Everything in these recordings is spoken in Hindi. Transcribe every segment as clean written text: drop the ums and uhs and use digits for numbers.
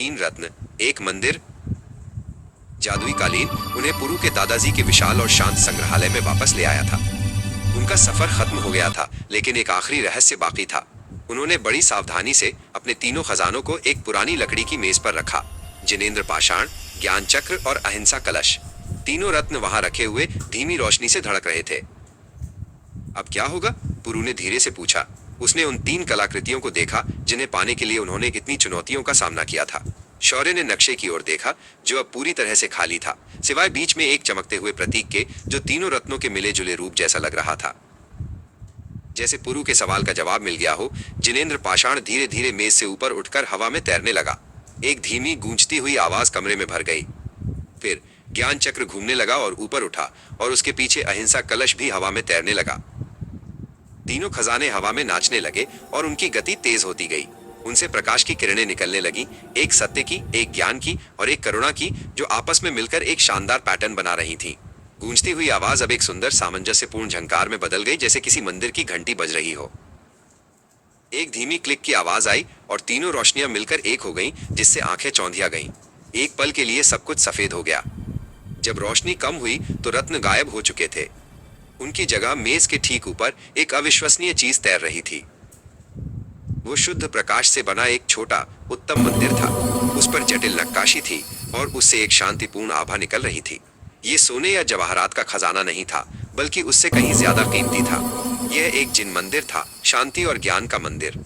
तीन रत्न, एक मंदिर। जादुई कालीन उन्हें पुरु के दादाजी के विशाल और शांत संग्रहालय में वापस ले आया था। उनका सफर खत्म हो गया था, लेकिन एक आखिरी रहस्य बाकी था। उन्होंने बड़ी सावधानी से अपने तीनों खजानों को एक पुरानी लकड़ी की मेज पर रखा। जिनेंद्र पाषाण, ज्ञान चक्र और अहिंसा कलश, तीनों रत्न वहां रखे हुए धीमी रोशनी से धड़क रहे थे। अब क्या होगा? पुरु ने धीरे से पूछा। उसने उन तीन कलाकृतियों को देखा जिन्हें पाने के लिए उन्होंने इतनी चुनौतियों का सामना किया था। शौर्य ने नक्शे की ओर देखा, जो अब पूरी तरह से खाली था, सिवाय बीच में एक चमकते हुए प्रतीक के, जो तीनों रत्नों के मिले जुले रूप जैसा लग रहा था। जैसे पुरु के सवाल का जवाब मिल गया हो, जिनेंद्र पाषाण धीरे धीरे मेज से ऊपर उठकर हवा में तैरने लगा। एक धीमी गूंजती हुई आवाज कमरे में भर गई। फिर ज्ञान चक्र घूमने लगा और ऊपर उठा, और उसके पीछे अहिंसा कलश भी हवा में तैरने लगा। तीनों खजाने हवा में नाचने लगे और उनकी गति तेज होती गई। उनसे प्रकाश की किरणें निकलने लगी, एक सत्य की, एक ज्ञान की और एक करुणा की, जो आपस में मिलकर एक शानदार पैटर्न बना रही थी। गूंजती हुई आवाज अब एक सुंदर सामंजस्यपूर्ण झंकार में बदल गई, जैसे किसी मंदिर की घंटी बज रही हो। एक धीमी क्लिक की आवाज आई और तीनों रोशनियां मिलकर एक हो गईं, जिससे आंखें चौंधिया गईं। एक पल के लिए सब कुछ सफेद हो गया। जब रोशनी कम हुई तो रत्न गायब हो चुके थे। उनकी जगह मेज के ठीक ऊपर एक अविश्वसनीय चीज तैर रही थी। वो शुद्ध प्रकाश से बना एक छोटा, उत्तम मंदिर था। उस पर जटिल नक्काशी थी और उससे एक शांतिपूर्ण आभा निकल रही थी। ये सोने या जवाहरात का खजाना नहीं था, बल्कि उससे कहीं ज्यादा कीमती था। यह एक जिन मंदिर था, शांति और ज्ञान का मंदिर।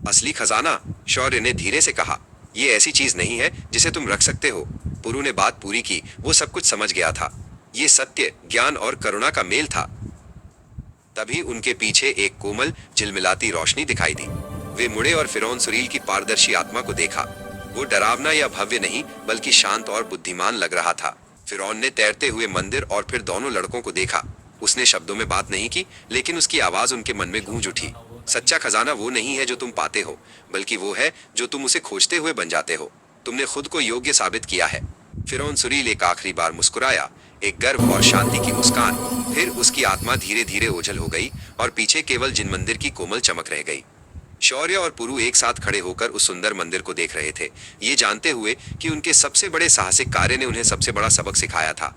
असली खजाना, शौर्य ने धीरे से कहा, यह ऐसी चीज नहीं है जिसे तुम रख सकते हो। पुरु ने बात पूरी की, वो सब कुछ समझ गया था। ये सत्य, ज्ञान और करुणा का मेल था। तभी उनके पीछे एक कोमल, झिलमिलाती रोशनी दिखाई दी। वे मुड़े और फिरौन सुरील की पारदर्शी आत्मा को देखा। वो डरावना या भव्य नहीं, बल्कि शांत और बुद्धिमान लग रहा था। फिरौन ने तैरते हुए मंदिर और फिर दोनों लड़कों को देखा। उसने शब्दों में बात नहीं की, लेकिन उसकी आवाज उनके मन में गूंज उठी। सच्चा खजाना वो नहीं है जो तुम पाते हो, बल्कि वो है जो तुम उसे खोजते हुए बन जाते हो। तुमने खुद को योग्य साबित किया है। फिरौन सुरील एक आखिरी बार मुस्कुराया, एक गर्व और शांति की मुस्कान। फिर उसकी आत्मा धीरे धीरे ओझल हो गई और पीछे केवल जिन मंदिर की कोमल चमक रह गई। शौर्य और पुरु एक साथ खड़े होकर उस सुंदर मंदिर को देख रहे थे, ये जानते हुए कि उनके सबसे बड़े साहसिक कार्य ने उन्हें सबसे बड़ा सबक सिखाया था।